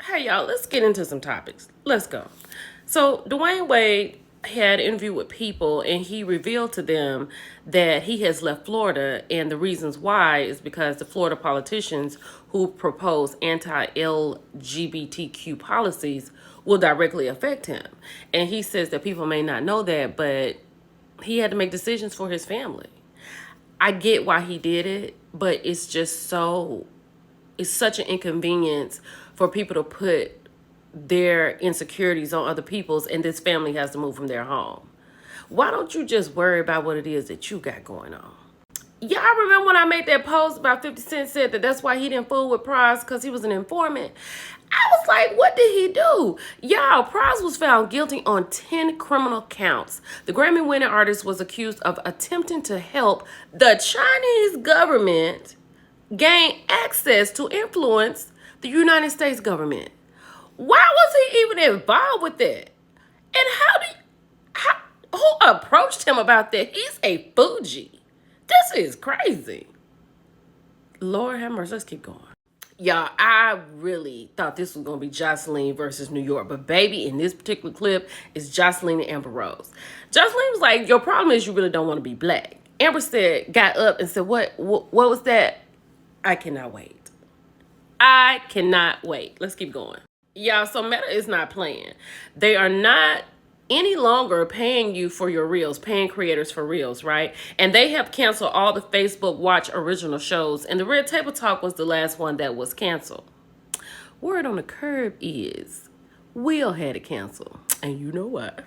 Hey y'all, let's get into some topics. Let's go. So DWade had an interview with People and he revealed to them that he has left Florida, and the reasons why is because the Florida politicians who propose anti-LGBTQ policies will directly affect him. And he says that people may not know that, but he had to make decisions for his family. I get why he did it, but it's such an inconvenience for people to put their insecurities on other people's, and this family has to move from their home. Why don't you just worry about what it is that you got going on? Y'all remember when I made that post about 50 Cent said that that's why he didn't fool with Prize because he was an informant? I was like, what did he do? Y'all, Prize was found guilty on 10 criminal counts. The Grammy-winning artist was accused of attempting to help the Chinese government gain access to influence the United States government. Why was he even involved with that? And who approached him about that? He's a Fuji. This is crazy. Lord have mercy. Let's keep going. Y'all, I really thought this was going to be Jocelyn versus New York. But baby, in this particular clip, it's Jocelyn and Amber Rose. Jocelyn was like, your problem is you really don't want to be black. Amber got up and said, what was that? I cannot wait. I cannot wait. Let's keep going. Y'all, so Meta is not playing. They are not any longer paying you for your reels, paying creators for reels, right? And they have canceled all the Facebook Watch original shows. And the Red Table Talk was the last one that was canceled. Word on the curb is Will had it canceled. And you know what?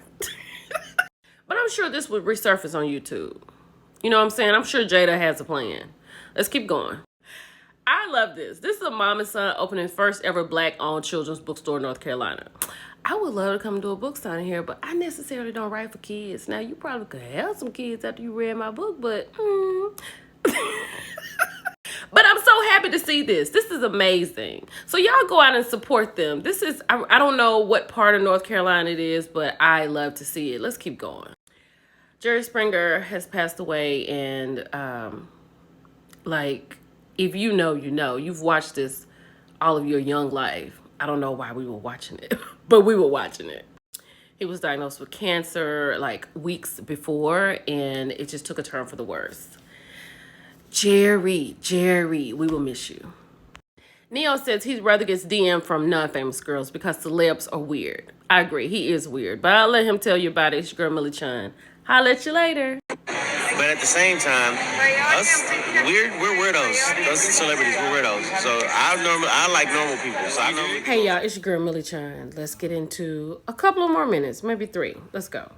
But I'm sure this would resurface on YouTube. You know what I'm saying? I'm sure Jada has a plan. Let's keep going. I love this. This is a mom and son opening first ever black-owned children's bookstore in North Carolina. I would love to come to a book signing here, but I necessarily don't write for kids. Now, you probably could have some kids after you read my book, but... But I'm so happy to see this. This is amazing. So y'all go out and support them. This is, I don't know what part of North Carolina it is, but I love to see it. Let's keep going. Jerry Springer has passed away, and if you know, you know. You've watched this all of your young life. I don't know why we were watching it, but we were watching it. He was diagnosed with cancer like weeks before, and it just took a turn for the worse. Jerry, we will miss you. Neo says he'd rather get DM from non-famous girls because celebs are weird. I agree, he is weird, but I'll let him tell you about it. It's your girl, Millie Chun. Holla at you later. But at the same time, we're weirdos. Those celebrities, we're weirdos. So I like normal people. So Hey y'all, it's your girl Millie Chun. Let's get into a couple of more minutes, maybe 3. Let's go.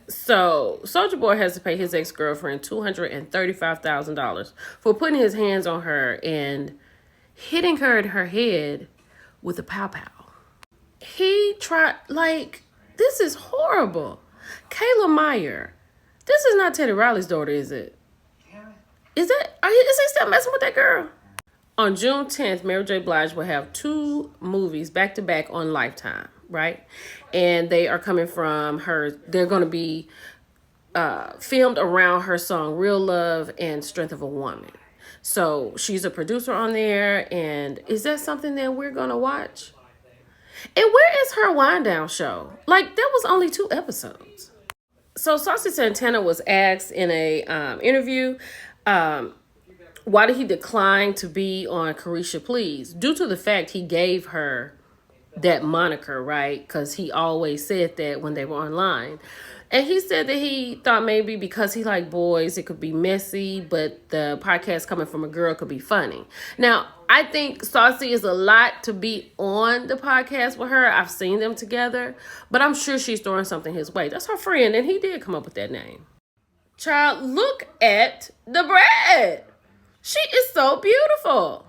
So Soulja Boy has to pay his ex-girlfriend $235,000 for putting his hands on her and hitting her in her head with a pow-pow. He tried, this is horrible. Kayla Meyer. This is not Teddy Riley's daughter, is it? Is he still messing with that girl? On June 10th, Mary J. Blige will have 2 movies back-to-back on Lifetime, right? And they are coming from her. They're going to be filmed around her song Real Love and Strength of a Woman. So she's a producer on there. And is that something that we're going to watch? And where is her wind down show? There was only 2 episodes. So Saucy Santana was asked in a interview, why did he decline to be on Carisha Please? Due to the fact he gave her that moniker, right? Because he always said that when they were online. And he said that he thought maybe because he liked boys, it could be messy, but the podcast coming from a girl could be funny. Now, I think Saucy is a lot to be on the podcast with her. I've seen them together, but I'm sure she's throwing something his way. That's her friend, and he did come up with that name. Child, look at the bread. She is so beautiful.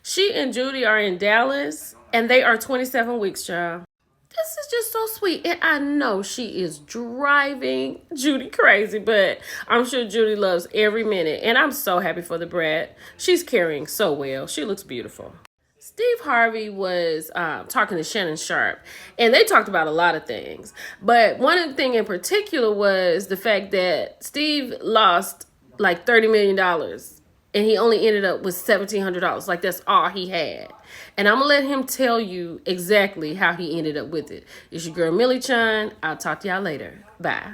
She and Judy are in Dallas, and they are 27 weeks, child. This is just so sweet. And I know she is driving Judy crazy, but I'm sure Judy loves every minute. And I'm so happy for the brat. She's carrying so well. She looks beautiful. Steve Harvey was talking to Shannon Sharp, and they talked about a lot of things. But one thing in particular was the fact that Steve lost like $30 million and he only ended up with $1,700. Like, that's all he had. And I'm gonna let him tell you exactly how he ended up with it. It's your girl Millie Chun. I'll talk to y'all later. Bye.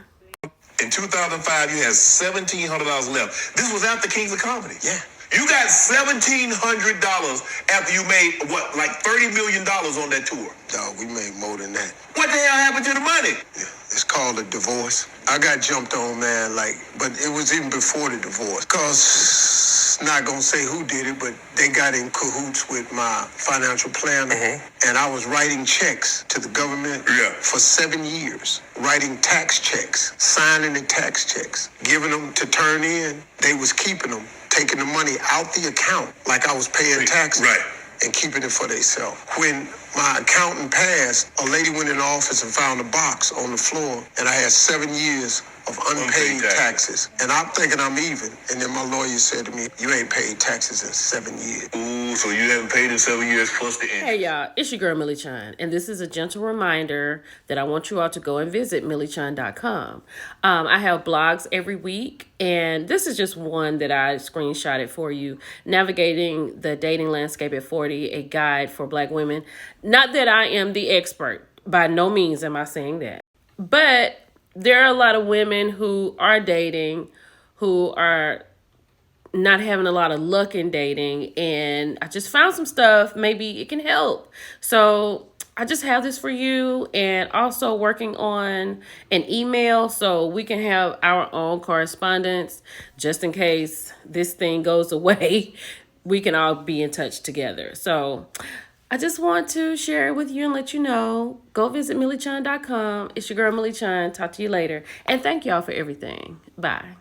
In 2005, you had $1,700 left. This was after Kings of Comedy. Yeah. You got $1,700 after you made, what, like $30 million on that tour? Dog, we made more than that. What the hell happened to the money? Yeah, it's called a divorce. I got jumped on, man, but it was even before the divorce. Because, not gonna say who did it, but they got in cahoots with my financial planner. And I was writing checks to the government for 7 years. Writing tax checks, signing the tax checks, giving them to turn in. They was keeping them, taking the money out the account like I was paying taxes. Right. And keeping it for themselves. When my accountant passed, a lady went in the office and found a box on the floor, and I had 7 years of unpaid taxes. And I'm thinking I'm even. And then my lawyer said to me, you ain't paid taxes in 7 years. Ooh, so you haven't paid in 7 years plus the interest. Hey y'all, it's your girl Millie Chun, and this is a gentle reminder that I want you all to go and visit milliechun.com. I have blogs every week, and this is just one that I screenshotted for you. Navigating the Dating Landscape at 40, a guide for Black women. Not that I am the expert. By no means am I saying that. But there are a lot of women who are dating, who are not having a lot of luck in dating, and I just found some stuff. Maybe it can help. So I just have this for you, and also working on an email so we can have our own correspondence just in case this thing goes away. We can all be in touch together. So I just want to share it with you and let you know. Go visit milliechun.com. It's your girl Millie Chun. Talk to you later. And thank y'all for everything. Bye.